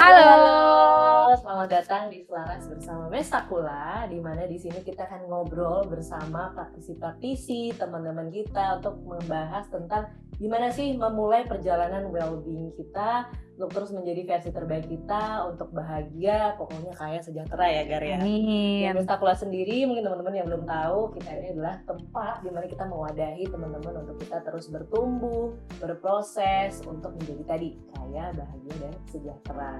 Halo, selamat datang di Selaras bersama Mestakula, di mana di sini kita akan ngobrol bersama praktisi-praktisi, teman-teman kita untuk membahas tentang gimana sih memulai perjalanan well-being kita untuk terus menjadi versi terbaik kita, untuk bahagia, pokoknya kaya sejahtera ya Gar ya. Amin. Mestakula sendiri, mungkin teman-teman yang belum tahu, kita ini adalah tempat di mana kita mewadahi teman-teman untuk kita terus bertumbuh, berproses untuk menjadi tadi kaya, bahagia, dan sejahtera.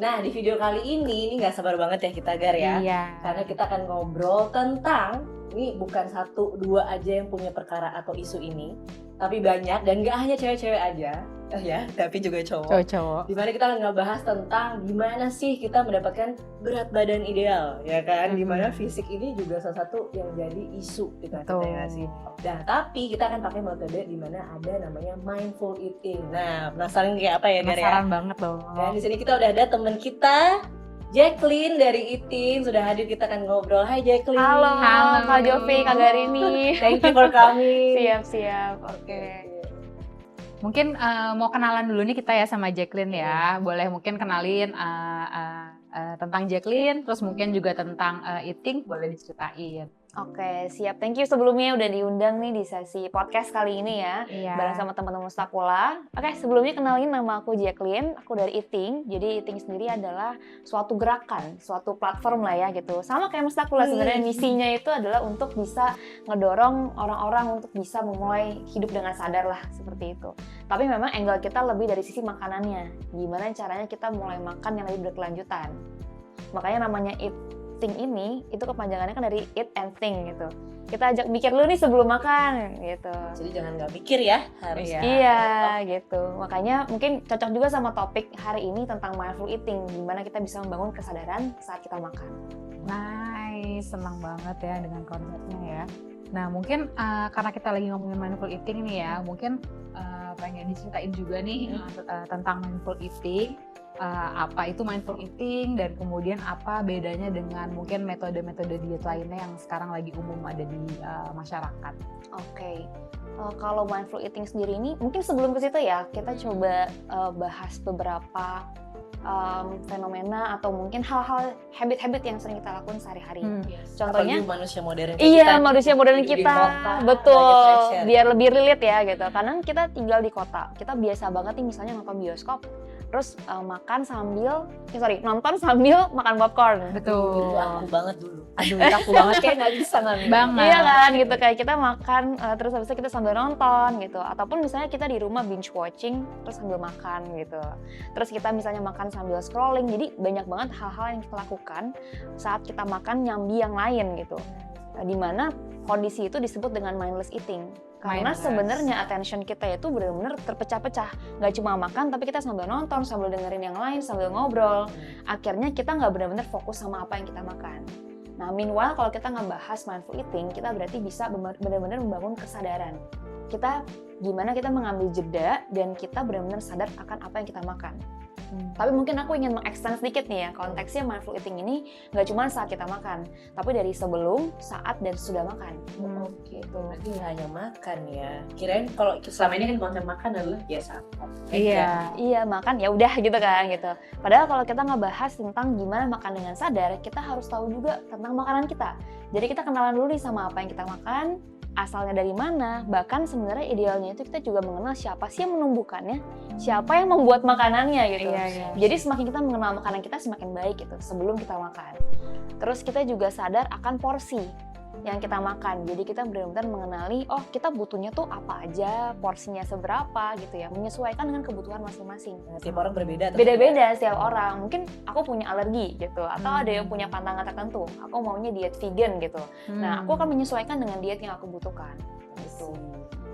Nah, di video kali ini nggak sabar banget ya kita Gar ya. Iya. Karena kita akan ngobrol tentang, ini bukan 1-2 aja yang punya perkara atau isu ini, tapi banyak dan nggak hanya cewek-cewek aja, ya, tapi juga Cowok-cowok. Dimana kita akan ngebahas tentang gimana sih kita mendapatkan berat badan ideal, ya kan? Dimana fisik ini juga salah satu yang jadi isu kita ya sih. Nah, tapi kita akan pakai metode dimana ada namanya mindful eating. Nah, penasaran kayak apa ya, Gar ya? Penasaran banget loh. Dan di sini kita udah ada teman kita, Jacqueline dari Eating sudah hadir, kita akan ngobrol. Hai Jacqueline. Halo, Kak Jovi, Kak Garini. Thank you for coming. Siap. Oke. Mungkin mau kenalan dulu nih kita ya sama Jacqueline ya. Boleh mungkin kenalin tentang Jacqueline, terus mungkin juga tentang Eating, boleh diceritain. Oke, siap. Thank you sebelumnya udah diundang nih di sesi podcast kali ini ya. Iya. Bareng sama teman-teman Mestakula. Oke, sebelumnya kenalin nama aku Jacqueline, aku dari Eating. Jadi Eating sendiri adalah suatu gerakan, suatu platform lah ya gitu. Sama kayak Mestakula sebenarnya misinya itu adalah untuk bisa ngedorong orang-orang untuk bisa memulai hidup dengan sadar lah, seperti itu. Tapi memang angle kita lebih dari sisi makanannya. Gimana caranya kita mulai makan yang lebih berkelanjutan. Makanya namanya Eating ini, itu kepanjangannya kan dari eat and think gitu. Kita ajak mikir dulu nih sebelum makan gitu. Jadi jangan nggak mikir ya, harus. Iya gitu. Makanya mungkin cocok juga sama topik hari ini tentang mindful eating. Gimana kita bisa membangun kesadaran saat kita makan. Nice, senang banget ya dengan konsepnya ya. Nah mungkin karena kita lagi ngomongin mindful eating nih ya, mungkin pengen diceritain juga nih tentang mindful eating. Apa itu mindful eating dan kemudian apa bedanya dengan mungkin metode-metode diet lainnya yang sekarang lagi umum ada di masyarakat. Oke. Kalau mindful eating sendiri ini, mungkin sebelum ke situ ya, kita coba bahas beberapa fenomena atau mungkin hal-hal habit-habit yang sering kita lakukan sehari-hari. Contohnya apalagi manusia modern kayak iya, kita, manusia modern hidup di kita, kota, betul, banyak pressure. biar lebih relate ya gitu. Karena kita tinggal di kota, kita biasa banget nih misalnya nonton bioskop, terus nonton sambil makan popcorn. Betul. Itu aku banget dulu. Aduh, aku banget Kayak nggak bisa ngambil. banget. Iya kan gitu, kayak kita makan terus habis itu kita sambil nonton gitu, ataupun misalnya kita di rumah binge watching terus sambil makan gitu, terus kita misalnya makan sambil scrolling. Jadi banyak banget hal-hal yang kita lakukan saat kita makan nyambi yang lain gitu, dimana kondisi itu disebut dengan mindless eating. Karena sebenarnya attention kita itu benar-benar terpecah-pecah, nggak cuma makan tapi kita sambil nonton, sambil dengerin yang lain, sambil ngobrol. Akhirnya kita nggak benar-benar fokus sama apa yang kita makan. Nah, meanwhile kalau kita ngebahas mindful eating, kita berarti bisa benar-benar membangun kesadaran. Kita gimana kita mengambil jeda dan kita benar-benar sadar akan apa yang kita makan. Tapi mungkin aku ingin mengekstend sedikit nih ya, konteksnya mindful eating ini nggak cuma saat kita makan, tapi dari sebelum, saat, dan sudah makan. Gitu. Berarti nggak hanya makan ya. Kirain kalau selama ini kan konsep makan adalah biasa. Iya, makan ya udah gitu kan gitu. Padahal kalau kita ngebahas tentang gimana makan dengan sadar, kita harus tahu juga tentang makanan kita. Jadi kita kenalan dulu nih sama apa yang kita makan, asalnya dari mana, bahkan sebenarnya idealnya itu kita juga mengenal siapa sih yang menumbuhkannya, siapa yang membuat makanannya gitu. Jadi semakin kita mengenal makanan kita semakin baik gitu sebelum kita makan. Terus kita juga sadar akan porsi yang kita makan. Jadi kita benar-benar mengenali, oh kita butuhnya tuh apa aja, porsinya seberapa gitu ya, menyesuaikan dengan kebutuhan masing-masing. Tiap orang berbeda. Beda-beda setiap orang. Mungkin aku punya alergi gitu, atau ada yang punya pantangan tertentu. Aku maunya diet vegan gitu. Nah, aku akan menyesuaikan dengan diet yang aku butuhkan. Gitu.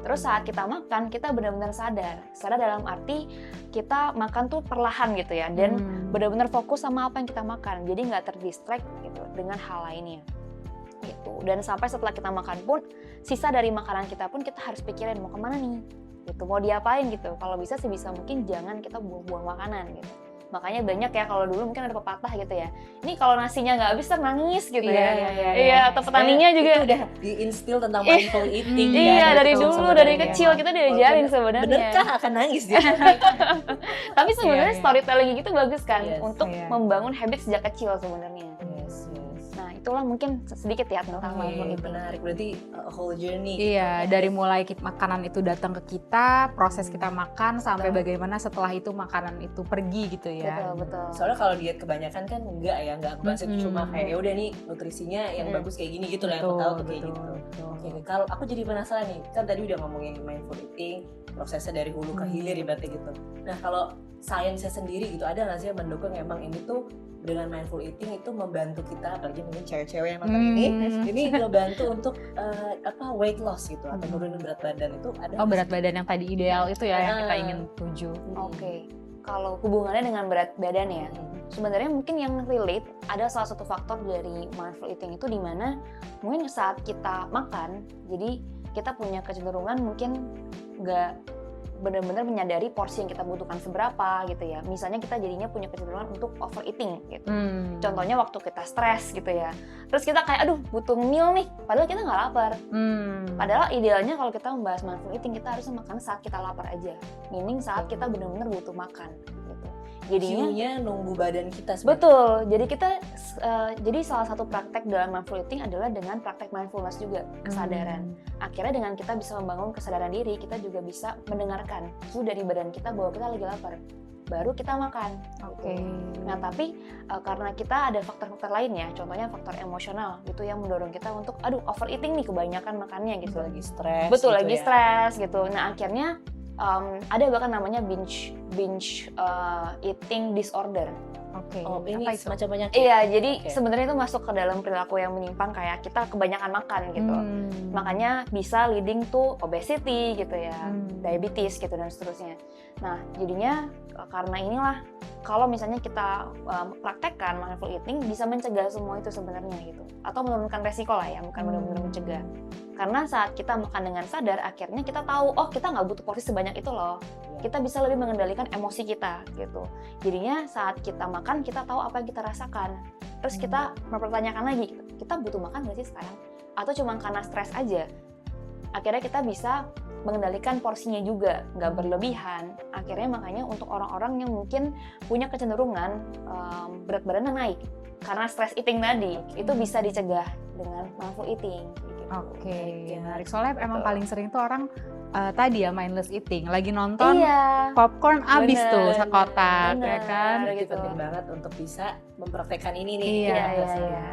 Terus saat kita makan, kita benar-benar sadar. Sadar dalam arti kita makan tuh perlahan gitu ya, dan benar-benar fokus sama apa yang kita makan. Jadi nggak terdistract gitu dengan hal lainnya. Gitu. Dan sampai setelah kita makan pun, sisa dari makanan kita pun kita harus pikirin mau kemana nih, gitu, mau diapain gitu. Kalau bisa sebisa mungkin jangan kita buang-buang makanan gitu. Makanya banyak ya kalau dulu mungkin ada pepatah gitu ya. Ini kalau nasinya nggak habis nangis gitu Iya, ya. iya. Atau petaninya juga. Itu udah diinstil tentang mindful eating kan. Iya, dari Itu dulu, sebenarnya. dari kecil kita diajarin sebenarnya. Benerkah akan nangis dia? Tapi sebenarnya Iya. storytelling gitu bagus kan Yes. untuk Iya. membangun habit sejak kecil sebenarnya. Yes. Nah, itulah mungkin sedikit ya tentang mindful Oke, eating. menarik. Berarti a whole journey. Iya, dari mulai makanan itu datang ke kita, proses kita makan sampai Betul. bagaimana setelah itu makanan itu pergi gitu ya. Betul. Soalnya kalau diet kebanyakan kan enggak bahas itu cuma kayak ya udah nih nutrisinya yang Mm-mm. bagus kayak gini gitu lah, yang aku tahu tuh kayak gitu. betul. Oke, kalau aku jadi penasaran nih, kan tadi udah ngomongin mindful eating, prosesnya dari hulu ke hilir ibaratnya gitu. Nah, kalau sainsnya sendiri gitu, ada nggak sih yang mendukung emang ini tuh dengan mindful eating itu membantu kita, apalagi mungkin cewek-cewek yang nonton ini ngebantu untuk weight loss gitu atau nurunin berat badan itu ada? Oh, berat badan yang tadi ideal itu ya yang kita Ah. ingin tuju. Oke. Kalau hubungannya dengan berat badan ya, sebenarnya mungkin yang relate ada salah satu faktor dari mindful eating itu di mana mungkin saat kita makan, jadi kita punya kecenderungan mungkin nggak benar-benar menyadari porsi yang kita butuhkan seberapa gitu ya. Misalnya kita jadinya punya kecenderungan untuk overeating gitu. Contohnya waktu kita stres gitu ya. Terus kita kayak aduh butuh meal nih, padahal kita nggak lapar. Padahal idealnya kalau kita membahas mindful eating kita harus makan saat kita lapar aja. Meaning saat kita benar-benar butuh makan gitu. Jadinya Cue-nya nunggu badan kita sebenarnya. betul. Jadi kita jadi salah satu praktek dalam mindful eating adalah dengan praktek mindfulness juga, kesadaran. Akhirnya dengan kita bisa membangun kesadaran diri, kita juga bisa mendengarkan cue dari badan kita bahwa kita lagi lapar. Baru kita makan. Oke. Nah, tapi karena kita ada faktor-faktor lain ya, contohnya faktor emosional gitu yang mendorong kita untuk aduh overeating nih kebanyakan makannya gitu. Lagi stres. Betul, gitu lagi ya. stres gitu. Nah, akhirnya ada bahkan namanya binge eating disorder. Oke. Oh, ini Apa itu? semacam penyakit. Iya, jadi Oke. sebenarnya itu masuk ke dalam perilaku yang menyimpang kayak kita kebanyakan makan gitu. Makanya bisa leading to obesity gitu ya, diabetes gitu dan seterusnya. Nah, jadinya karena inilah kalau misalnya kita praktekkan mindful eating bisa mencegah semua itu sebenarnya gitu. Atau menurunkan resiko lah ya, bukan benar-benar mencegah. Karena saat kita makan dengan sadar, akhirnya kita tahu, oh kita nggak butuh porsi sebanyak itu loh. Kita bisa lebih mengendalikan emosi kita gitu. Jadinya saat kita makan, kita tahu apa yang kita rasakan. Terus kita mempertanyakan lagi, kita butuh makan nggak sih sekarang? Atau cuma karena stres aja? Akhirnya kita bisa mengendalikan porsinya juga, nggak berlebihan. Akhirnya makanya untuk orang-orang yang mungkin punya kecenderungan berat badannya naik karena stress eating tadi, itu bisa dicegah dengan mindful eating. Oke, menarik. Soalnya emang paling sering tuh orang tadi ya mindless eating, lagi nonton Iya. popcorn abis Bener, tuh sekotak, ya bener. kan? Berarti gitu. penting banget untuk bisa mempraktekkan ini nih. Iya, iya.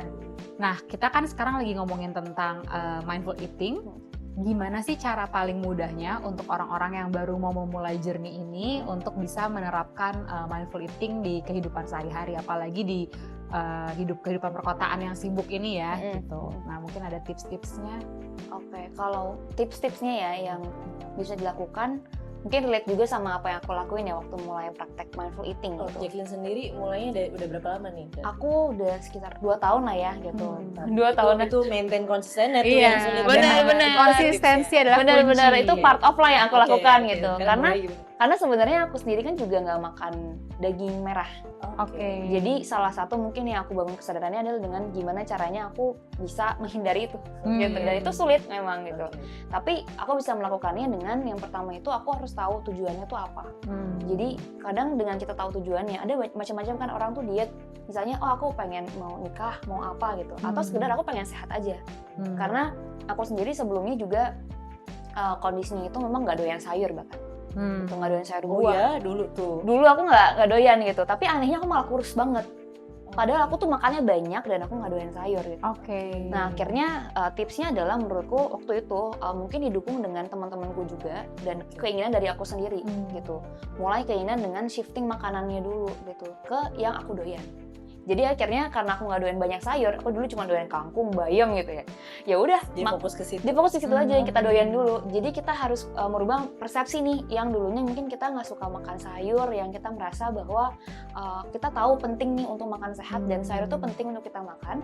Nah, kita kan sekarang lagi ngomongin tentang mindful eating. Gimana sih cara paling mudahnya untuk orang-orang yang baru mau memulai journey ini untuk bisa menerapkan mindful eating di kehidupan sehari-hari, apalagi di kehidupan perkotaan yang sibuk ini ya, gitu. Nah, mungkin ada tips-tipsnya. Oke, kalau tips-tipsnya ya yang bisa dilakukan, mungkin relate juga sama apa yang aku lakuin ya waktu mulai praktek mindful eating Oh, gitu. Jacqueline sendiri mulainya udah berapa lama nih? Aku udah sekitar 2 tahun lah ya gitu. 2 Itu- tahun itu maintain konsistennya tuh Iya, yang sulit. benar-benar. Konsistensi adalah Benar-benar kunci. itu part of lah yang aku Oke, lakukan oke. gitu. Sekarang mulai gimana? Karena sebenarnya aku sendiri kan juga nggak makan daging merah. Oke. Jadi salah satu mungkin yang aku bangun kesadarannya adalah dengan gimana caranya aku bisa menghindari itu. Gitu. Dan itu sulit memang gitu. Oke. Tapi aku bisa melakukannya dengan yang pertama itu aku harus tahu tujuannya tuh apa. Jadi kadang dengan kita tahu tujuannya, ada macam-macam kan orang tuh diet, misalnya oh aku pengen mau nikah, mau apa gitu, atau sekedar aku pengen sehat aja. Karena aku sendiri sebelumnya juga kondisinya itu memang nggak doyan sayur bahkan, gitu, nggak doyan sayur Oh buah. ya, dulu tuh. Dulu aku nggak doyan gitu, tapi anehnya aku malah kurus banget. Padahal aku tuh makannya banyak dan aku nggak doyan sayur gitu. Oke. Nah akhirnya tipsnya adalah menurutku waktu itu mungkin didukung dengan teman-temanku juga dan keinginan dari aku sendiri gitu. Mulai keinginan dengan shifting makanannya dulu gitu ke yang aku doyan. Jadi akhirnya karena aku nggak doyan banyak sayur, aku dulu cuma doyan kangkung, bayam gitu ya. Ya udah, Jadi fokus ke situ. difokus di situ aja yang kita doyan dulu. Jadi kita harus merubah persepsi nih yang dulunya mungkin kita nggak suka makan sayur, yang kita merasa bahwa kita tahu penting nih untuk makan sehat dan sayur itu penting untuk kita makan.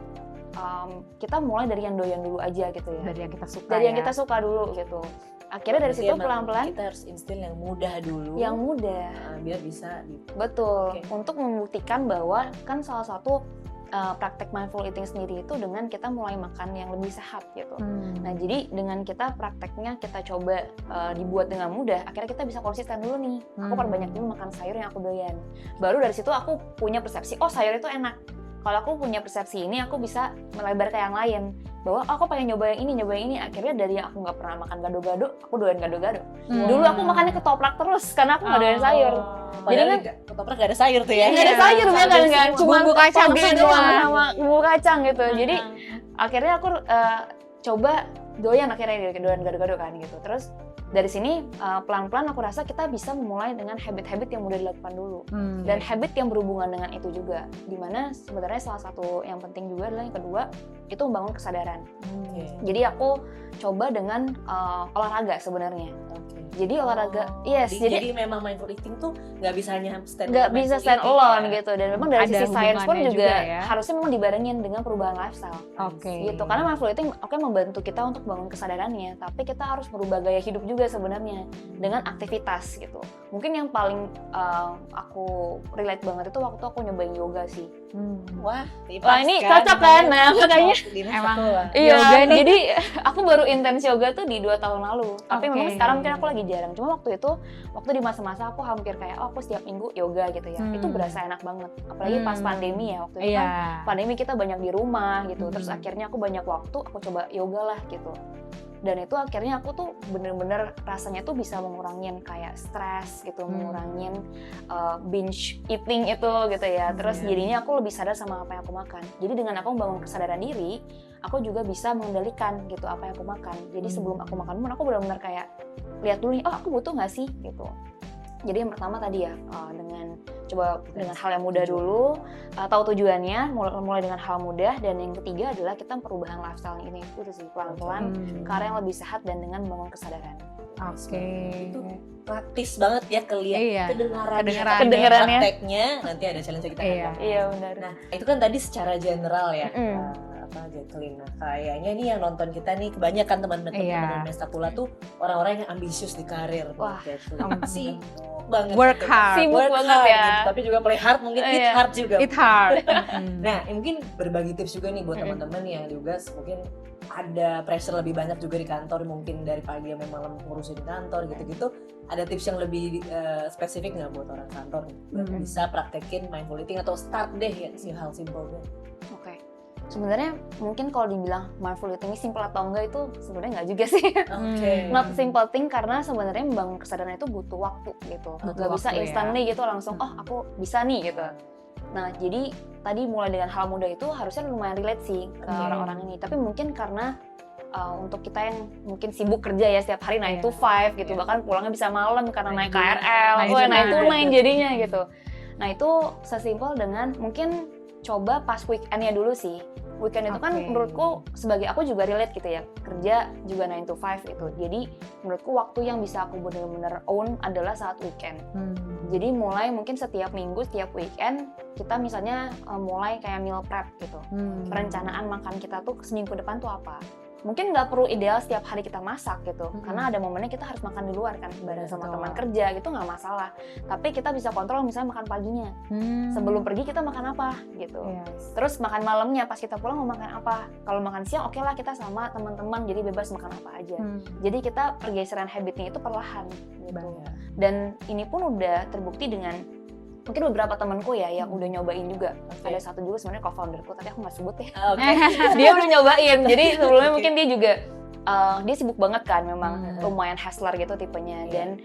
Kita mulai dari yang doyan dulu aja gitu ya. Dari yang kita suka. Dari yang ya. kita suka dulu gitu. Akhirnya dari Berarti situ emang pelan-pelan kita harus instil yang mudah dulu. yang mudah. Biar bisa Betul, Oke. untuk membuktikan bahwa kan salah satu praktek mindful eating sendiri itu dengan kita mulai makan yang lebih sehat gitu. Nah, jadi dengan kita prakteknya kita coba dibuat dengan mudah, akhirnya kita bisa konsisten dulu nih. Aku perbanyak dulu makan sayur yang aku doyan. Baru dari situ aku punya persepsi, oh sayur itu enak. Kalau aku punya persepsi ini, aku bisa melebar ke yang lain. Bahwa aku pengen nyoba yang ini. Akhirnya dari yang aku nggak pernah makan gado-gado, aku doyan gado-gado. Dulu aku makannya ketoprak terus, karena aku nggak doyan sayur. Jadi kan ketoprak gak ada sayur tuh ya? nggak ada sayur ya kan, cuma bumbu kacang toge semua. doang sama bumbu kacang gitu. Jadi akhirnya aku coba doyan akhirnya doyan gado-gado kan gitu. Terus dari sini pelan-pelan aku rasa kita bisa memulai dengan habit-habit yang mudah dilakukan dulu dan habit yang berhubungan dengan itu juga. Dimana sebenarnya salah satu yang penting juga adalah yang kedua itu membangun kesadaran. Jadi aku coba dengan olahraga sebenarnya. Jadi olahraga, Jadi memang mindful eating tuh nggak bisa hanya stand alone gitu. Dan memang dari Ada sisi sains pun hubungannya juga ya. harusnya memang dibarengin dengan perubahan lifestyle. Gitu. Karena mindful eating membantu kita untuk bangun kesadarannya, tapi kita harus merubah gaya hidup juga sebenarnya dengan aktivitas gitu. Mungkin yang paling aku relate banget itu waktu aku nyobain yoga sih. Wah ini cocok kan? Nah, makanya emang iya, jadi aku baru intens yoga tuh di 2 tahun lalu. Tapi memang sekarang mungkin aku lagi jarang. Cuma waktu di masa-masa aku hampir kayak aku setiap minggu yoga gitu ya. Itu berasa enak banget. Apalagi pas pandemi ya, waktu itu kan pandemi kita banyak di rumah gitu. Terus akhirnya aku banyak waktu, aku coba yoga lah gitu. Dan itu akhirnya aku tuh bener-bener rasanya tuh bisa mengurangin kayak stres gitu, mengurangin binge eating itu gitu ya. Terus jadinya aku lebih sadar sama apa yang aku makan. Jadi dengan aku membangun kesadaran diri, aku juga bisa mengendalikan gitu apa yang aku makan. Jadi sebelum aku makan pun aku benar-benar kayak lihat dulu nih, oh aku butuh nggak sih gitu. Jadi yang pertama tadi ya dengan hal yang mudah dulu, tahu tujuannya, mulai dengan hal mudah, dan yang ketiga adalah kita perubahan lifestyle ini itu sih pelan-pelan ke arah yang lebih sehat dan dengan membangun kesadaran. Itu praktis banget ya kedengarannya. Prakteknya nanti ada challenge kita akan bahas. Iya benar. Nah itu kan tadi secara general ya. Jacqueline. Nah, kayaknya nih yang nonton kita nih kebanyakan teman-teman Mestakula tuh orang-orang yang ambisius di karir. Wah, sibuk banget. Work hard. Sibuk banget ya. Gitu. Tapi juga play hard, mungkin eat hard juga. Eat hard. Nah, mungkin berbagi tips juga nih buat teman-teman yang juga mungkin ada pressure lebih banyak juga di kantor, mungkin dari pagi yang memang ngurusin kantor gitu-gitu. Ada tips yang lebih spesifik nggak buat orang kantor nih? Bisa praktekin mindful eating atau start deh ya si hal simpel deh. Oke. Sebenarnya mungkin kalau dibilang mindful eating ini simple atau enggak itu sebenarnya enggak juga sih. Not simple thing karena sebenarnya membangun kesadaran itu butuh waktu gitu. Gak bisa instantly gitu langsung aku bisa nih gitu. Nah jadi tadi mulai dengan hal mudah itu harusnya lumayan relate sih ke orang-orang ini. Tapi mungkin karena untuk kita yang mungkin sibuk kerja ya setiap hari 9 to 5 gitu, bahkan pulangnya bisa malam karena naik KRL, naik to 9 jadinya gitu. Nah itu sesimpel dengan mungkin coba pas weekend-nya dulu sih. Weekend itu kan menurutku sebagai aku juga relate gitu ya, kerja juga 9 to 5 gitu. Jadi menurutku waktu yang bisa aku benar-benar own adalah saat weekend. Jadi mulai mungkin setiap minggu, setiap weekend kita misalnya mulai kayak meal prep gitu. Perencanaan makan kita tuh seminggu depan tuh apa. Mungkin nggak perlu ideal setiap hari kita masak gitu, karena ada momennya kita harus makan di luar kan, bareng sama teman kerja gitu nggak masalah. Tapi kita bisa kontrol misalnya makan paginya, sebelum pergi kita makan apa gitu. Terus makan malamnya pas kita pulang mau makan apa. Kalau makan siang oke lah kita sama teman-teman jadi bebas makan apa aja. Jadi kita pergeseran habitnya itu perlahan gitu. Dan ini pun udah terbukti dengan mungkin beberapa temanku ya yang udah nyobain juga. Ada satu juga sebenarnya co-founderku, tapi aku nggak sebut ya. Dia udah nyobain. Jadi sebelumnya mungkin dia juga dia sibuk banget kan, memang lumayan hustler gitu tipenya. Dan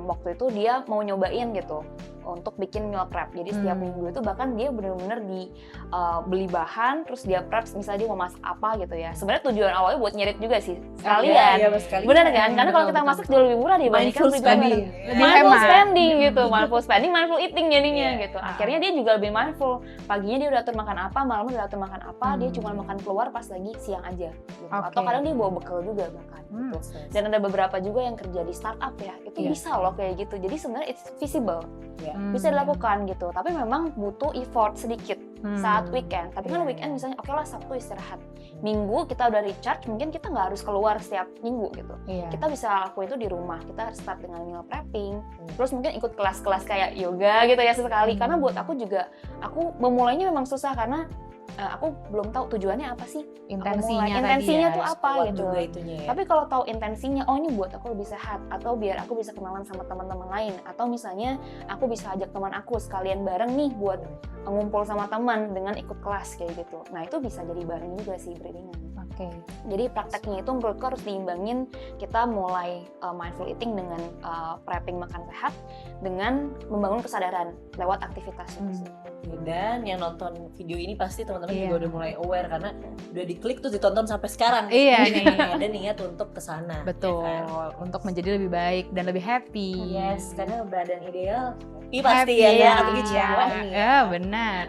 waktu itu dia mau nyobain gitu untuk bikin meal prep. Jadi setiap minggu itu bahkan dia benar-benar beli bahan, terus dia prep, misalnya dia mau masak apa gitu ya. Sebenarnya tujuan awalnya buat nyirit juga sih sekalian. Benar kan? Karena kalau kita masak jauh lebih murah dibandingkan beli barang. Mindful spending gitu, mindful spending, mindful eating jadinya gitu. Akhirnya dia juga lebih mindful. Paginya dia udah atur makan apa, malamnya udah atur makan apa. Dia cuma makan keluar pas lagi siang aja. Gitu. Atau kadang dia bawa bekal juga bahkan. Gitu. Dan ada beberapa juga yang kerja di startup ya, itu bisa loh kayak gitu. Jadi sebenarnya it's visible. bisa dilakukan gitu. Tapi memang butuh effort sedikit saat weekend. Tapi kan weekend misalnya oke lah Sabtu istirahat, Minggu kita udah recharge, mungkin kita nggak harus keluar setiap minggu gitu. Kita bisa lakuin itu di rumah. Kita start dengan meal prepping, terus mungkin ikut kelas-kelas kayak yoga gitu ya sesekali. Karena buat aku juga, aku memulainya memang susah karena aku belum tahu tujuannya apa sih, intensinya tuh apa gitu. Tapi kalau tahu intensinya, oh ini buat aku lebih sehat, atau biar aku bisa kenalan sama teman-teman lain, atau misalnya aku bisa ajak teman aku sekalian bareng nih buat ngumpul sama teman dengan ikut kelas kayak gitu. Nah itu bisa jadi bareng juga sih beriringan. Jadi prakteknya itu menurutku harus diimbangin, kita mulai mindful eating dengan prepping makan sehat, dengan membangun kesadaran lewat aktivitas itu sih. Dan yang nonton video ini pasti teman-teman juga udah mulai aware karena udah diklik terus ditonton sampai sekarang. Ada niat untuk kesana. Betul, ya kan? Untuk menjadi lebih baik dan lebih happy. Yes, karena badan ideal pasti ya, apalagi cewek nih. Ya benar.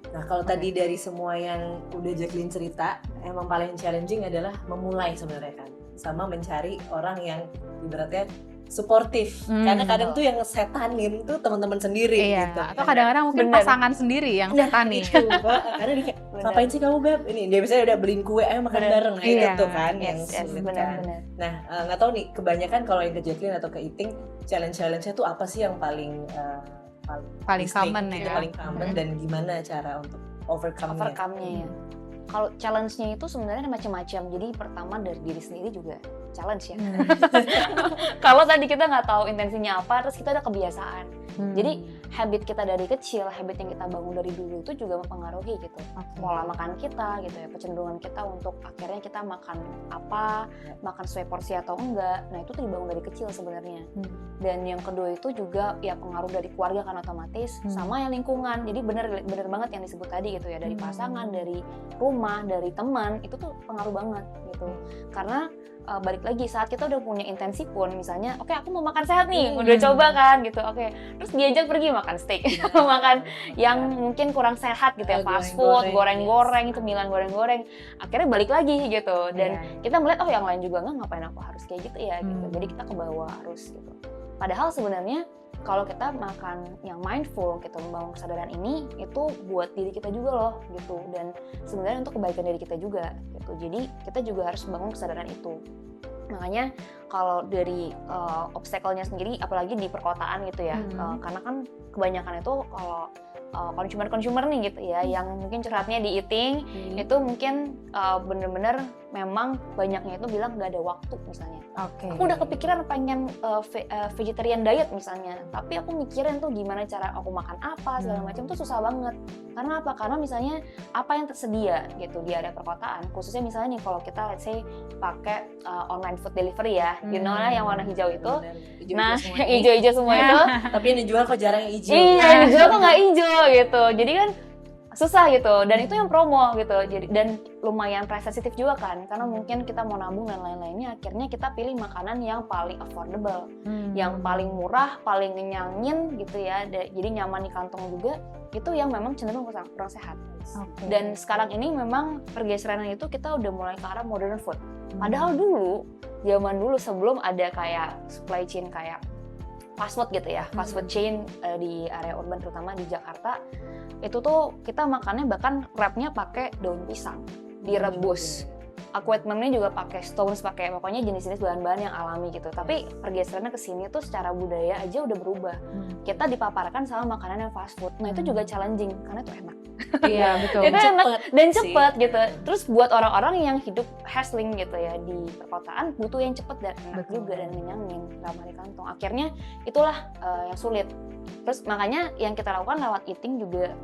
Nah kalau tadi dari semua yang udah Jacqueline cerita, emang paling challenging adalah memulai sebenarnya kan, sama mencari orang yang ibaratnya suportif. Karena kadang tuh yang setanin tuh teman-teman sendiri gitu. Atau kadang-kadang mungkin pasangan sendiri yang setanin. Karena dia kayak, ngapain sih kamu Beb? Ini dia misalnya udah beliin kue, ayo makan bareng. Nah itu tuh kan yang sulit kan. Nah nggak tahu nih, kebanyakan kalau yang ke Jacqueline atau ke eating, challenge-nya tuh apa sih yang paling common ya? Paling common dan gimana cara untuk overcome-nya ya. Kalau challenge-nya itu sebenarnya macam-macam. Jadi pertama dari diri sendiri juga challenge ya. Kalau tadi kita nggak tahu intensinya apa, terus kita ada kebiasaan. Jadi habit kita dari kecil, habit yang kita bangun dari dulu itu juga mempengaruhi gitu. Pola makan kita gitu ya, kecenderungan kita untuk akhirnya kita makan apa, makan sesuai porsi atau enggak. Nah itu tuh dibangun dari kecil sebenarnya. Dan yang kedua itu juga ya pengaruh dari keluarga kan otomatis, sama yang lingkungan. Jadi bener banget yang disebut tadi gitu ya, dari pasangan, dari rumah, dari teman, itu tuh pengaruh banget gitu. Karena balik lagi saat kita udah punya intensi pun, misalnya oke, aku mau makan sehat nih, udah coba kan gitu, oke, terus diajak pergi makan steak, makan yang mungkin kurang sehat gitu ya, fast food, goreng-goreng, cemilan goreng-goreng, akhirnya balik lagi gitu. Dan kita melihat oh yang lain juga ngapain aku harus kayak gitu ya gitu. Jadi kita ke bawah harus gitu. Padahal sebenarnya kalau kita makan yang mindful gitu, membangun kesadaran ini itu buat diri kita juga loh gitu, dan sebenarnya untuk kebaikan diri kita juga gitu. Jadi kita juga harus membangun kesadaran itu. Makanya kalau dari obstacle-nya sendiri, apalagi di perkotaan gitu ya, karena kan kebanyakan itu kalau consumer nih gitu ya, yang mungkin curhatnya di eating itu mungkin bener-bener memang banyaknya itu bilang nggak ada waktu misalnya. Aku udah kepikiran pengen vegetarian diet misalnya, tapi aku mikirin tuh gimana cara aku makan apa segala macam tuh susah banget. Karena apa? Karena misalnya apa yang tersedia gitu di area perkotaan, khususnya misalnya nih kalau kita let's say pakai online food delivery ya, you know lah yang warna hijau itu. Nah, hijau-hijau semua itu. Tapi yang dijual kok jarang yang hijau. Iya, yang dijual kok nggak hijau gitu. Jadi kan susah gitu, dan itu yang promo gitu. Jadi dan lumayan price sensitif juga kan, karena mungkin kita mau nabung dan lain-lainnya. Akhirnya kita pilih makanan yang paling affordable, yang paling murah, paling ngenyangin gitu ya. Jadi nyaman di kantong juga. Itu yang memang cenderung kurang sehat. Dan sekarang ini memang pergeseran itu kita udah mulai ke arah modern food. Padahal dulu, zaman dulu sebelum ada kayak supply chain kayak fast food gitu ya, fast food chain di area urban terutama di Jakarta, itu tuh kita makannya bahkan wrapnya pakai daun pisang direbus. Aquatment-nya juga pakai stones, pakai pokoknya jenis-jenis bahan-bahan yang alami gitu. Tapi pergeserannya ke sini tuh secara budaya aja udah berubah. Kita dipaparkan sama makanan yang fast food. Nah, itu juga challenging karena itu enak. Iya, betul. Itu enak dan cepet gitu. Terus buat orang-orang yang hidup hustling gitu ya di perkotaan, butuh yang cepet dan enak juga dan menyenangin, ramah di kantong. Akhirnya itulah yang sulit. Terus makanya yang kita lakukan lewat eating juga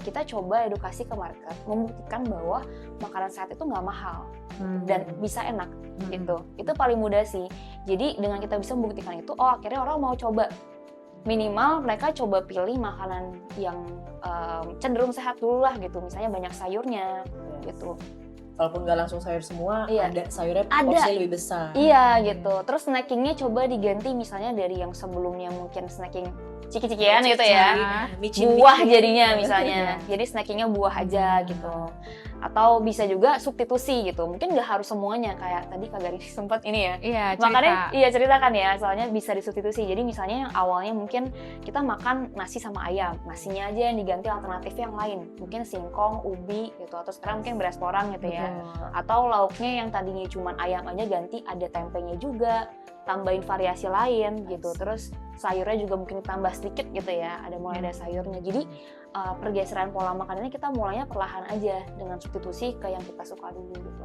kita coba edukasi ke market, membuktikan bahwa makanan sehat itu nggak mahal dan bisa enak gitu. Itu paling mudah sih. Jadi dengan kita bisa membuktikan itu, oh akhirnya orang mau coba. Minimal mereka coba pilih makanan yang cenderung sehat dulu lah gitu. Misalnya banyak sayurnya gitu. Walaupun nggak langsung sayur semua, ada sayurnya porsi lebih besar. Iya gitu. Terus snackingnya coba diganti misalnya dari yang sebelumnya mungkin snacking ciki-cikian gitu ya. Buah jadinya misalnya. Jadi snackingnya buah aja gitu. Atau bisa juga substitusi gitu, mungkin nggak harus semuanya kayak tadi Kak Garis sempat ini ya. Iya, Makanya ceritakan ya, soalnya bisa disubstitusi. Jadi misalnya yang awalnya mungkin kita makan nasi sama ayam, nasinya aja yang diganti alternatif yang lain, mungkin singkong, ubi gitu, atau sekarang mungkin berestoran gitu ya. Atau lauknya yang tadinya cuma ayam aja ganti ada tempenya juga, tambahin variasi lain gitu. Terus sayurnya juga mungkin tambah sedikit gitu ya, mulai ada sayurnya. Jadi pergeseran pola makanannya kita mulainya perlahan aja dengan substitusi ke yang kita suka dulu gitu.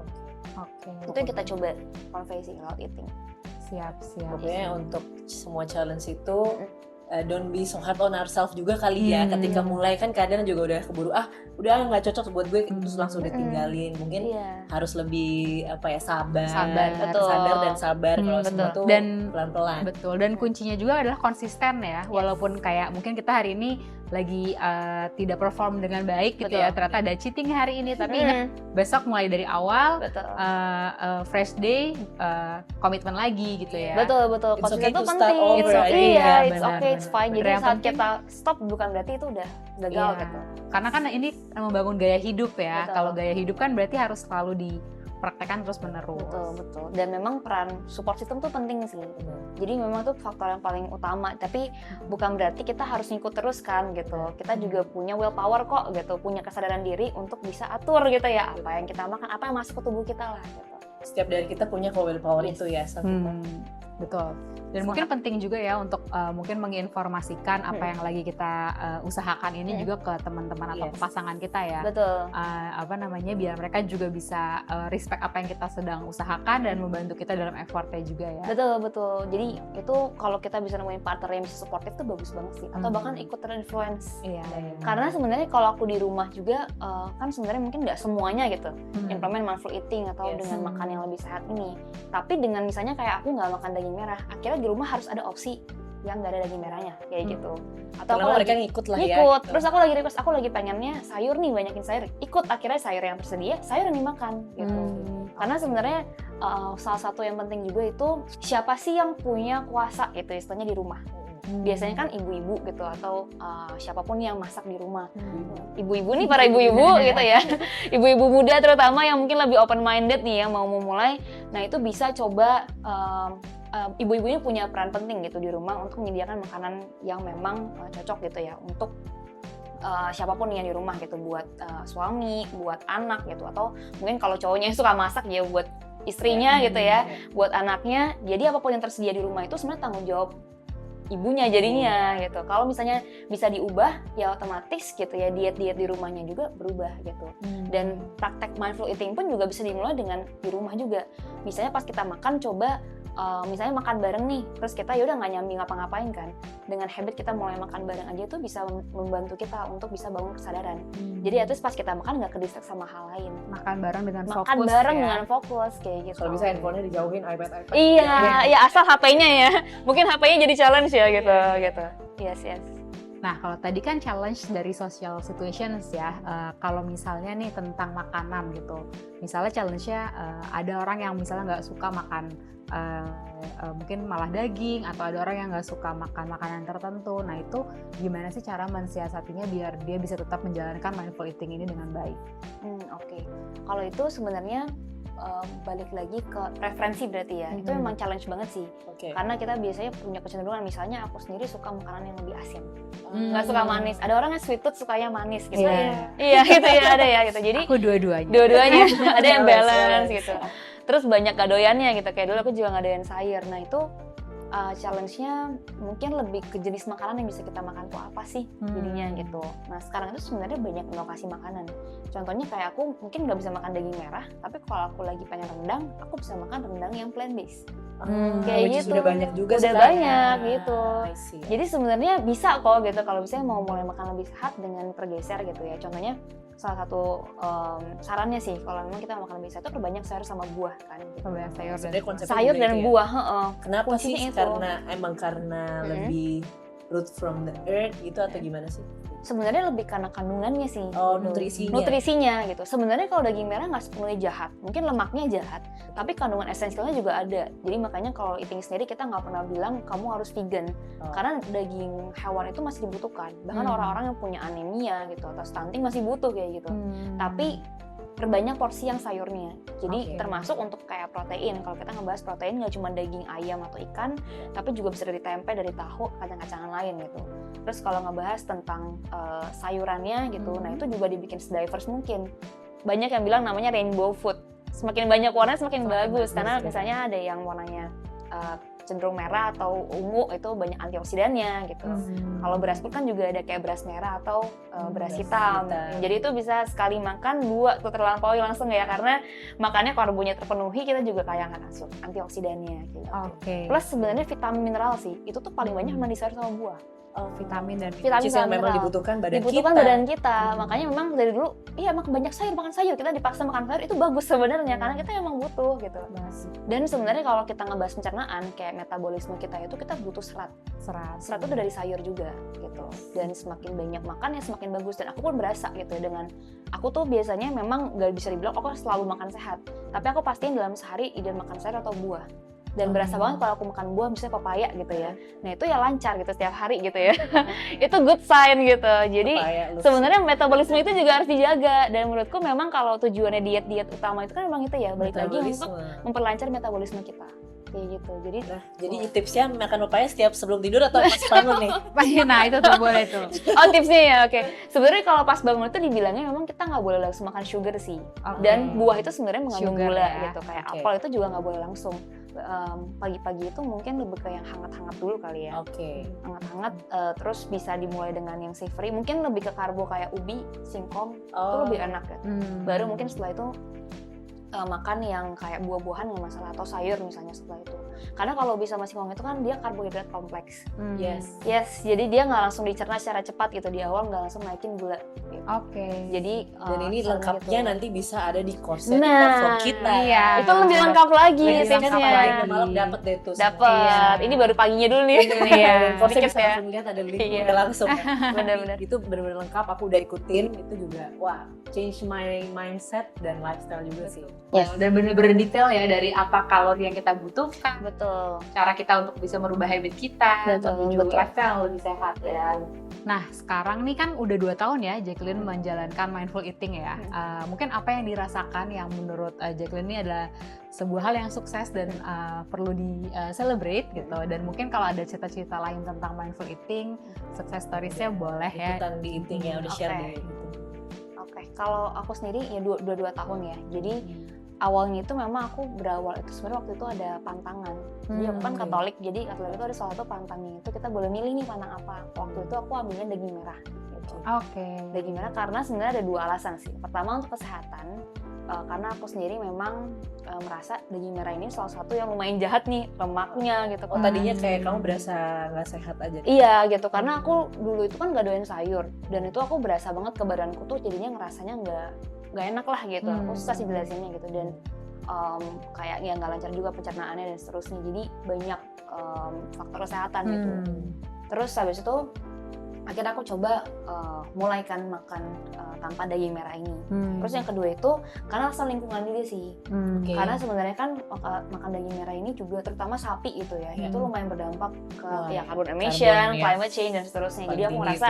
Oke. Itu yang kita coba conversational health eating. Siap. Pokoknya untuk semua challenge itu don't be so hard on ourselves juga kali ya. Ketika mulai kan kadang juga udah keburu udah nggak cocok buat gue terus langsung ditinggalin. Mungkin harus lebih sabar betul. sadar dan sabar kalau semua tuh Dan pelan-pelan. Betul, dan kuncinya juga adalah konsisten ya. Walaupun kayak mungkin kita hari ini lagi tidak perform dengan baik gitu ya, ternyata ada cheating hari ini, tapi ingat besok mulai dari awal, fresh day, komitmen lagi gitu ya. Betul. It's Konsisten okay itu to penting. start over. It's okay, it's fine. Jadi Yang saat penting- kita stop bukan berarti itu udah gagal gitu. Karena kan ini membangun gaya hidup ya. Betul. Kalau gaya hidup kan berarti harus selalu dipraktekkan terus menerus. Betul. Dan memang peran support system tuh penting sih. Jadi memang tuh faktor yang paling utama. Tapi bukan berarti kita harus ngikut terus kan gitu. Kita juga punya willpower kok gitu. Punya kesadaran diri untuk bisa atur gitu ya. Apa yang kita makan, apa yang masuk ke tubuh kita lah gitu. Setiap dari kita punya willpower itu ya. Betul. Dan mungkin penting juga ya untuk mungkin menginformasikan apa yang lagi kita usahakan ini juga ke teman-teman atau ke pasangan kita ya. Betul. Biar mereka juga bisa respect apa yang kita sedang usahakan dan membantu kita dalam effortnya juga ya. Betul. Jadi itu kalau kita bisa nemuin partner yang bisa supportive tuh bagus banget sih. Atau bahkan ikut terinfluence. Iya. Karena sebenarnya kalau aku di rumah juga kan sebenarnya mungkin nggak semuanya gitu implement mindful eating atau dengan makan yang lebih sehat ini. Tapi dengan misalnya kayak aku nggak makan daging merah, akhirnya di rumah harus ada opsi yang nggak ada daging merahnya kayak gitu. Atau aku mereka ngikut lah ya. Ngikut. Terus aku lagi request, aku lagi pengennya sayur nih, banyakin sayur. Ikut, akhirnya sayur yang tersedia, sayur yang dimakan gitu. Karena sebenarnya salah satu yang penting juga itu siapa sih yang punya kuasa gitu istilahnya di rumah. Biasanya kan ibu-ibu gitu atau siapapun yang masak di rumah. Ibu-ibu nih, para ibu-ibu gitu ya. Ibu-ibu muda terutama yang mungkin lebih open minded nih yang mau memulai. Nah, itu bisa coba ibu-ibu ini punya peran penting gitu di rumah untuk menyediakan makanan yang memang cocok gitu ya untuk siapapun yang di rumah gitu, buat suami, buat anak gitu, atau mungkin kalau cowoknya suka masak ya buat istrinya gitu ya, buat anaknya. Jadi apapun yang tersedia di rumah itu sebenarnya tanggung jawab ibunya jadinya gitu. Kalau misalnya bisa diubah ya otomatis gitu ya diet-diet di rumahnya juga berubah gitu. Dan praktek mindful eating pun juga bisa dimulai dengan di rumah juga. Misalnya pas kita makan coba misalnya makan bareng nih, terus kita yaudah nggak nyambi ngapa-ngapain kan. Dengan habit kita mulai makan bareng aja tuh bisa membantu kita untuk bisa bangun kesadaran. Jadi at least pas kita makan nggak ke-distract sama hal lain. Makan bareng dengan fokus. Makan bareng dengan fokus kayak gitu. Kalau bisa handphonenya dijauhin, iPad. Iya, asal HP-nya ya. Mungkin HP-nya jadi challenge ya gitu. Yes. Nah, kalau tadi kan challenge dari social situations ya, kalau misalnya nih tentang makanan gitu, misalnya challenge-nya ada orang yang misalnya nggak suka makan mungkin malah daging, atau ada orang yang nggak suka makan makanan tertentu. Nah, itu gimana sih cara mensiasatinya biar dia bisa tetap menjalankan mindful eating ini dengan baik? Oke. Kalau itu sebenarnya balik lagi ke preferensi berarti ya. Itu memang challenge banget sih. Karena kita biasanya punya kecenderungan, misalnya aku sendiri suka makanan yang lebih asin. Nggak suka manis. Ada orang yang sweet tooth sukanya manis gitu. Iya gitu ya, ada ya gitu. Jadi Aku dua-duanya. ada yang balance gitu. Terus banyak gak doyannya gitu. Kayak dulu aku juga gak doyan sayur. Nah itu challenge-nya mungkin lebih ke jenis makanan yang bisa kita makan tuh apa sih jadinya gitu. Nah sekarang itu sebenarnya banyak inovasi makanan. Contohnya kayak aku mungkin nggak bisa makan daging merah, tapi kalau aku lagi pengen rendang, aku bisa makan rendang yang plant based. Kayak gitu. Udah banyak juga. Udah banyak gitu. See. Jadi sebenarnya bisa kok gitu kalau misalnya mau mulai makan lebih sehat dengan pergeser gitu ya. Contohnya salah satu sarannya sih kalau memang kita makan lebih sehat itu perbanyak sayur sama buah kan. Perbanyak Sayur dan buah. Kenapa sih? Itu. Karena lebih root from the earth gitu atau gimana sih? Sebenarnya lebih karena kandungannya sih. Nutrisinya gitu. Sebenarnya kalau daging merah nggak sepenuhnya jahat, mungkin lemaknya jahat, tapi kandungan esensialnya juga ada. Jadi makanya kalau eating sendiri kita nggak pernah bilang kamu harus vegan, karena daging hewan itu masih dibutuhkan. Bahkan orang-orang yang punya anemia gitu atau stunting masih butuh kayak gitu. Tapi perbanyak porsi yang sayurnya. Jadi Oke. termasuk untuk kayak protein. Kalau kita ngebahas protein nggak cuma daging ayam atau ikan, tapi juga bisa dari tempe, dari tahu, kacang-kacangan lain gitu. Terus kalau ngebahas tentang sayurannya gitu, nah itu juga dibikin sedivers mungkin. Banyak yang bilang namanya rainbow food. Semakin banyak warna semakin bagus, karena ya. misalnya ada yang warnanya cenderung merah atau ungu, itu banyak antioksidannya gitu. Kalau beras pun kan juga ada kayak beras merah atau beras beras hitam. hitam. Jadi itu bisa sekali makan 2 tuh terlampaui langsung ya, karena makannya karbonya terpenuhi, kita juga kayak nggak masuk antioksidannya gitu. Oke. Plus sebenarnya vitamin mineral sih, itu tuh paling banyak memang di sayur sama buah. Vitamin dan Vitamin Which is yang sama memang mineral. dibutuhkan badan Dibutuhkan kita. badan kita. Makanya memang dari dulu, iya makan banyak sayur, makan sayur. Kita dipaksa makan sayur, itu bagus sebenarnya, karena kita emang butuh gitu. Dan sebenarnya kalau kita ngebahas pencernaan, kayak metabolisme kita itu, kita butuh serat. serat. Serat itu dari sayur juga gitu. Dan semakin banyak makan ya semakin bagus. Dan aku pun berasa gitu dengan, aku tuh biasanya memang gak bisa dibilang aku selalu makan sehat. Tapi aku pastiin dalam sehari either makan sayur atau buah. Dan berasa banget kalau aku makan buah, misalnya papaya gitu ya. Nah itu ya lancar gitu setiap hari gitu ya. Itu good sign gitu. Jadi sebenarnya metabolisme itu juga harus dijaga. Dan menurutku memang kalau tujuannya diet utama itu kan memang itu ya, balik lagi untuk memperlancar metabolisme kita. Kayak gitu. Jadi tipsnya makan papaya setiap sebelum tidur atau pas bangun nih? Nah itu tuh boleh tuh. Oh tipsnya ya, oke. Sebenarnya kalau pas bangun itu dibilangnya memang kita nggak boleh langsung makan sugar sih. Dan buah itu sebenarnya mengandung Sugar gula ya. gitu. Kayak apel itu juga nggak boleh langsung. Pagi-pagi itu mungkin lebih ke yang hangat-hangat dulu kali ya. Oke. Hangat-hangat, terus bisa dimulai dengan yang savory. Mungkin lebih ke karbo kayak ubi, singkong, itu lebih enak ya. Baru mungkin setelah itu makan yang kayak buah-buahan nggak masalah, atau sayur misalnya setelah itu. Karena kalau bisa sama singkong itu kan dia karbohidrat kompleks. Yes. Jadi dia nggak langsung dicerna secara cepat gitu, di awal nggak langsung naikin gula gitu. Oke. Jadi Dan ini sama lengkapnya gitu. nanti bisa ada di course-nya Nah, di platform kita. iya. Itu lebih lengkap lagi Lebih lengkap tipsnya. lagi. Malam dapat deh tuh. Dapat. Iya. Ini baru paginya dulu nih. Iya. Course-nya Dikit bisa ya. langsung lihat ada link Iya. udah langsung. Benar-benar. Itu benar-benar lengkap. Aku udah ikutin. Itu juga wah, change my mindset dan lifestyle juga sih. Yes. Dan bener-bener detail ya, dari apa kalori yang kita butuhkan, Betul. cara kita untuk bisa merubah habit kita, Betul, menuju betul. lifestyle lebih sehat ya. Nah sekarang nih kan udah 2 tahun ya Jacqueline menjalankan mindful eating ya. Mungkin apa yang dirasakan yang menurut Jacqueline ini adalah sebuah hal yang sukses dan perlu di celebrate gitu. Dan mungkin kalau ada cerita-cerita lain tentang mindful eating, success stories-nya boleh ya. Ikutan di eating ya, udah share Oke. deh. Gitu. Oke, kalau aku sendiri ya 2 tahun ya. Jadi awalnya itu memang aku berawal itu sebenarnya waktu itu ada pantangan. Jadi aku kan oke. Katolik, jadi Katolik itu ada salah satu pantangnya itu kita boleh milih nih pantang apa. Waktu itu aku ambilnya daging merah gitu. Oke. Daging merah karena sebenarnya ada 2 alasan sih. Pertama untuk kesehatan, karena aku sendiri memang merasa daging merah ini salah satu yang lumayan jahat nih, lemaknya gitu. Oh tadinya kayak kamu berasa nggak sehat aja. Iya gitu, karena aku dulu itu kan gak doyan sayur, dan itu aku berasa banget ke badanku tuh jadinya ngerasanya nggak enak lah gitu. Aku susah sih jelasinnya gitu, dan kayak ya nggak lancar juga pencernaannya dan seterusnya. Jadi banyak faktor kesehatan gitu. Terus habis itu akhirnya aku coba mulai kan makan tanpa daging merah ini. Terus yang kedua itu karena asal lingkungan juga sih. Oke. Karena sebenarnya kan makan daging merah ini juga terutama sapi gitu ya, itu lumayan berdampak ke Wah, ya carbon karbon, emission, ya. climate change dan seterusnya. Jadi aku ngerasa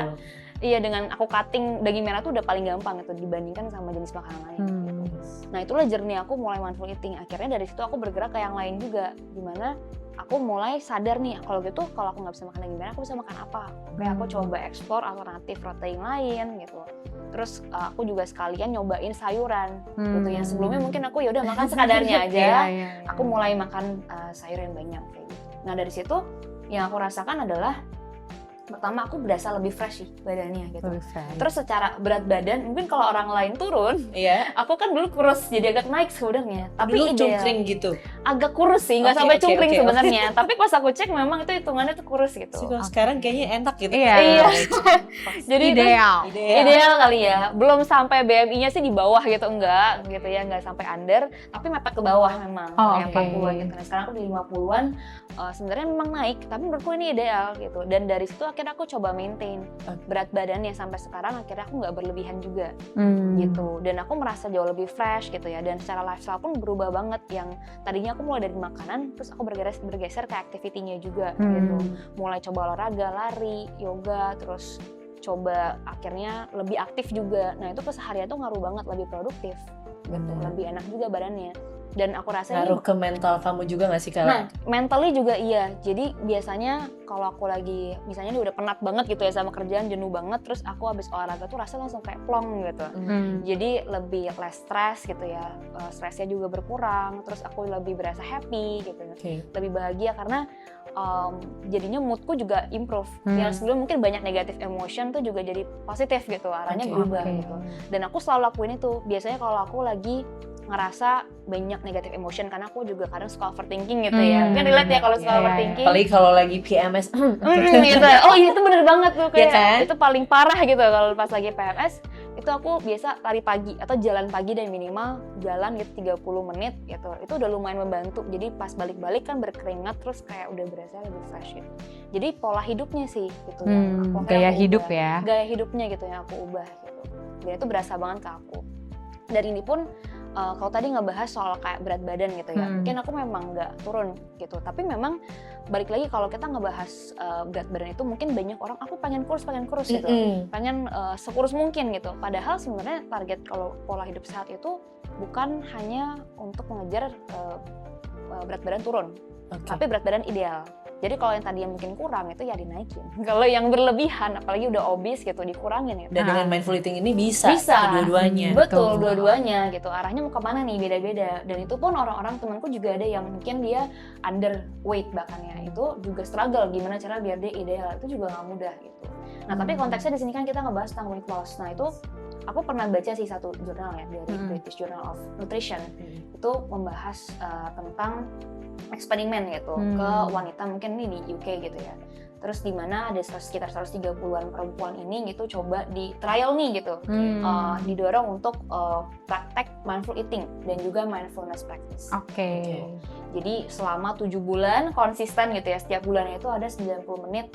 iya dengan aku cutting daging merah tuh udah paling gampang gitu dibandingkan sama jenis makanan lain. Gitu. Nah itulah journey aku mulai mindful eating. Akhirnya dari situ aku bergerak ke yang lain juga, dimana aku mulai sadar nih kalau gitu kalau aku nggak bisa makan daging merah aku bisa makan apa. Kayak aku coba explore alternatif protein lain gitu. Terus aku juga sekalian nyobain sayuran gitu yang sebelumnya mungkin aku ya udah makan sekadarnya aja. Aku mulai makan sayur yang banyak kayak gitu. Nah dari situ yang aku rasakan adalah pertama aku berasa lebih fresh sih badannya gitu. Terus secara berat badan mungkin kalau orang lain turun, Iya. aku kan dulu kurus jadi agak naik sebenarnya. Tapi Dulu ideal cungkring gitu. agak kurus sih, nggak Oke, sampai oke, cungkring oke, sebenarnya. Tapi pas aku cek memang itu hitungannya tuh kurus gitu. Sih, kalau sekarang kayaknya enak gitu. Iya. Jadi itu Ideal. ideal kali ya. Belum sampai BMI-nya sih di bawah gitu, enggak gitu ya, enggak sampai under, tapi mepet ke bawah memang. Oh, Kayak oke. 40-an gitu. Nah, sekarang aku di 50-an, sebenarnya memang naik, tapi menurutku ini ideal gitu. Dan dari situ akhirnya aku coba maintain berat badannya sampai sekarang, akhirnya aku nggak berlebihan juga gitu. Dan aku merasa jauh lebih fresh gitu ya. Dan secara lifestyle pun berubah banget, yang tadinya aku mulai dari makanan, terus aku bergeser ke activity-nya juga gitu. Mulai coba olahraga, lari, yoga, terus coba akhirnya lebih aktif juga. Nah itu keseharian tuh ngaruh banget, lebih produktif gitu. Benar. Lebih enak juga badannya. Dan aku rasa Ngaruh ke mental kamu juga nggak sih Kak? nah, mentally juga iya. Jadi biasanya kalau aku lagi misalnya udah penat banget gitu ya sama kerjaan, jenuh banget, terus aku habis olahraga tuh rasa langsung kayak plong gitu. Jadi lebih less stress gitu ya, stresnya juga berkurang, terus aku lebih berasa happy gitu, lebih bahagia karena jadinya moodku juga improve. Yang sebelum mungkin banyak negatif emotion tuh juga jadi positif gitu, arahnya berubah gitu. Dan aku selalu lakuin itu. Biasanya kalau aku lagi ngerasa banyak negatif emotion karena aku juga kadang suka overthinking gitu ya. Mungkin relate ya kalau suka overthinking. Apalagi kalau lagi PMS. Gitu. Oh iya itu bener banget tuh kayak kan? itu paling parah gitu kalau pas lagi PMS. Itu aku biasa lari pagi atau jalan pagi dan minimal jalan gitu 30 menit gitu. Itu udah lumayan membantu. Jadi pas balik-balik kan berkeringat terus kayak udah berasa lebih fresh gitu. Jadi pola hidupnya sih gitu yang gaya hidup ya. Gaya hidupnya gitu yang aku ubah gitu. Dan itu berasa banget ke aku. Dan ini pun kalau tadi ngebahas soal kayak berat badan gitu ya, mungkin aku memang nggak turun gitu, tapi memang balik lagi kalau kita ngebahas berat badan itu mungkin banyak orang aku pengen kurus gitu, pengen sekurus mungkin gitu. Padahal sebenarnya target kalau pola hidup sehat itu bukan hanya untuk mengejar berat badan turun, tapi berat badan ideal. Jadi kalau yang tadi yang mungkin kurang itu ya dinaikin. Kalau yang berlebihan, apalagi udah obes gitu, dikurangin ya. Dan dengan mindful eating ini bisa dua-duanya. Betul, dua-duanya gitu. Arahnya mau kemana nih, beda-beda. Dan itu pun orang-orang temanku juga ada yang mungkin dia underweight bahkan ya. Itu juga struggle gimana cara biar dia ideal. Itu juga nggak mudah gitu. Nah tapi konteksnya di sini kan kita ngebahas tentang weight loss. Nah itu aku pernah baca sih satu jurnal ya dari British Journal of Nutrition. Itu membahas tentang eksperimen gitu ke wanita mungkin ini di UK gitu ya. Terus di mana ada sekitar 130-an perempuan ini gitu coba di trial nih gitu. Didorong untuk praktek mindful eating dan juga mindfulness practice. Jadi selama 7 bulan konsisten gitu ya. Setiap bulannya itu ada 90 menit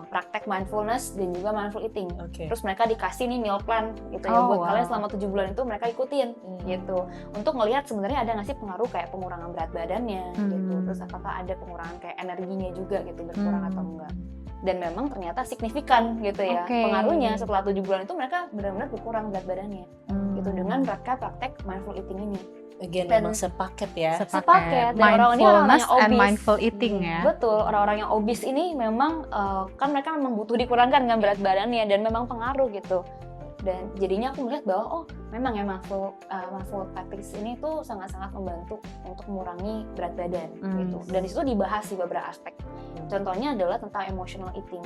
praktek mindfulness dan juga mindful eating. Terus mereka dikasih nih meal plan gitu ya buat kalian selama 7 bulan itu mereka ikutin gitu. Untuk ngelihat sebenarnya ada nggak sih pengaruh kayak pengurangan berat badannya gitu. Terus apakah ada pengurangan kayak energinya juga gitu berkurang atau enggak. Dan memang ternyata signifikan gitu ya. Pengaruhnya setelah 7 bulan itu mereka benar-benar berkurang berat badannya gitu dengan praktek mindful eating ini. Memang sepaket ya. Sepaket. Dan Mindfulness orang-orang and yang obes. mindful eating ya. Betul, orang-orang yang obes ini memang kan mereka memang butuh dikurangkan dengan berat badannya dan memang pengaruh gitu. Dan jadinya aku melihat bahwa oh memang ya mindful practice ini tuh sangat-sangat membantu untuk mengurangi berat badan gitu. Dan disitu dibahas di beberapa aspek. Contohnya adalah tentang emotional eating.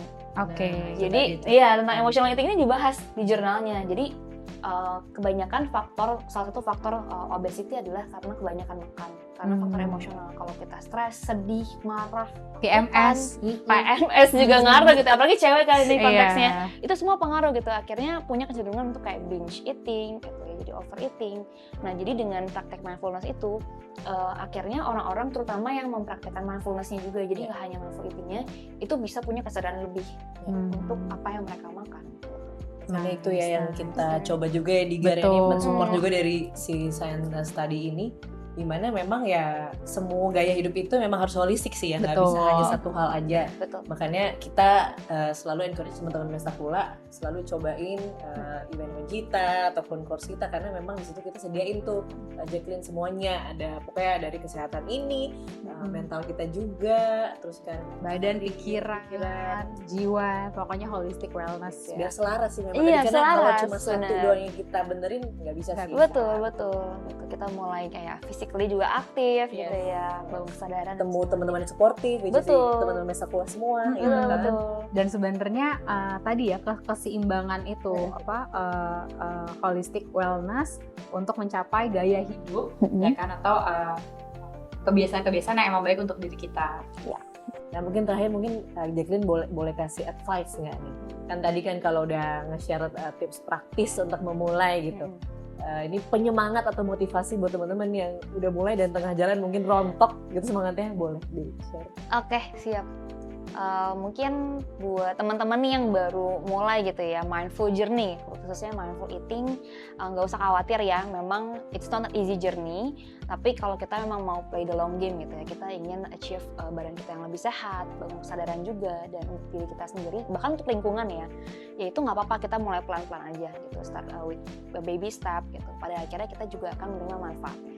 Jadi iya tentang emotional eating ini dibahas di jurnalnya. Jadi kebanyakan salah satu faktor obesity adalah karena kebanyakan makan, karena faktor emosional. Kalau kita stres, sedih, marah, PMS juga ngaruh gitu, apalagi cewek kan ini konteksnya. Itu semua pengaruh gitu, akhirnya punya kecenderungan untuk kayak binge eating gitu ya, jadi overeating. Nah jadi dengan praktek mindfulness itu akhirnya orang-orang terutama yang mempraktekkan mindfulness-nya juga, jadi nggak hanya mindful eating-nya, itu bisa punya kesadaran lebih untuk apa yang mereka makan. Nah itu ya yang kita coba juga ya di GAR ini mensupport juga dari si science study ini, dimana memang ya semua gaya hidup itu memang harus holistik sih ya, nggak bisa hanya satu hal aja. Makanya kita selalu encourage teman-teman Mestakula selalu cobain event-event kita ataupun course kita, karena memang di situ kita sediain tuh Jacqueline semuanya, ada pokoknya dari kesehatan ini, mental kita juga, terus kan badan, pikiran, jiwa, pokoknya holistic wellness ya. Biar selaras sih memang. Iya, karena kalau cuma satu doang yang kita benerin nggak bisa sih. Betul. Kita mulai kayak physically juga aktif gitu ya, bangun kesadaran. Temu teman-teman yang suportif, teman-teman Mestakula semua. Betul. Dan sebenarnya tadi ya keseimbangan itu holistic wellness untuk mencapai gaya hidup ya kan, atau kebiasaan-kebiasaan yang emang baik untuk diri kita. Ya. Nah mungkin terakhir Jacqueline boleh kasih advice nggak nih? Kan tadi kan kalau udah nge-share tips praktis untuk memulai gitu. Ini penyemangat atau motivasi buat teman-teman yang udah mulai dan tengah jalan mungkin rontok gitu semangatnya, boleh di-share. Oke, siap. Mungkin buat teman-teman nih yang baru mulai gitu ya, mindful journey, khususnya mindful eating, nggak usah khawatir ya, memang it's not an easy journey, tapi kalau kita memang mau play the long game gitu ya, kita ingin achieve badan kita yang lebih sehat, bangun kesadaran juga, dan untuk diri kita sendiri, bahkan untuk lingkungan ya itu nggak apa-apa, kita mulai pelan-pelan aja gitu, start with a baby step gitu, pada akhirnya kita juga akan menerima manfaatnya.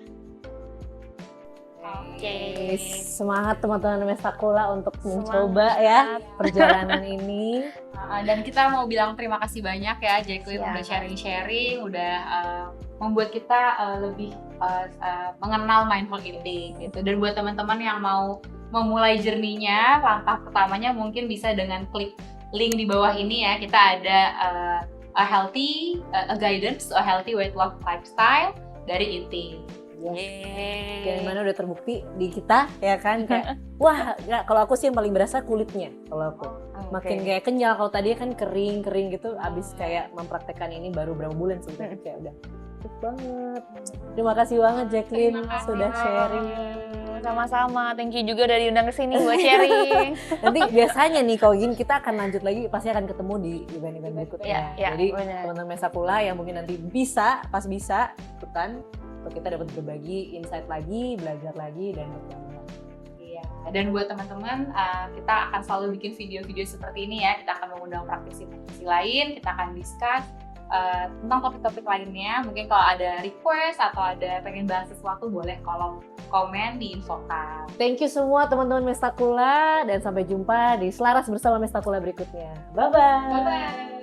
Oke. Semangat teman-teman Mestakula untuk mencoba ya perjalanan ini. Dan kita mau bilang terima kasih banyak ya Jacqueline udah sharing-sharing, udah membuat kita lebih mengenal mindful eating gitu. Dan buat teman-teman yang mau memulai journey-nya, langkah pertamanya mungkin bisa dengan klik link di bawah ini ya. Kita ada a guidance to a healthy weight loss lifestyle dari eating. Yang mana udah terbukti di kita ya kan, kayak wah nggak, kalau aku sih yang paling berasa kulitnya, kalau aku makin kayak kenyal. Kalau tadi kan kering gitu, abis kayak mempraktekkan ini baru berapa bulan sebenarnya kayak udah cute banget. Terima kasih banget Jacqueline sudah sharing. Sama-sama, thank you juga udah diundang ke sini buat sharing. Nanti biasanya nih kalau gini kita akan lanjut lagi, pasti akan ketemu di event-event berikutnya. Jadi teman-teman Mestakula yang mungkin nanti bisa ikutan, kita dapat berbagi insight lagi, belajar lagi, dan berkembang. Iya. Dan buat teman-teman, kita akan selalu bikin video-video seperti ini ya. Kita akan mengundang praktisi-praktisi lain, kita akan discuss tentang topik-topik lainnya. Mungkin kalau ada request atau ada pengen bahas sesuatu, boleh kolom komen di infokan. Thank you semua teman-teman Mestakula, dan sampai jumpa di Selaras Bersama Mestakula berikutnya. Bye-bye. Bye-bye.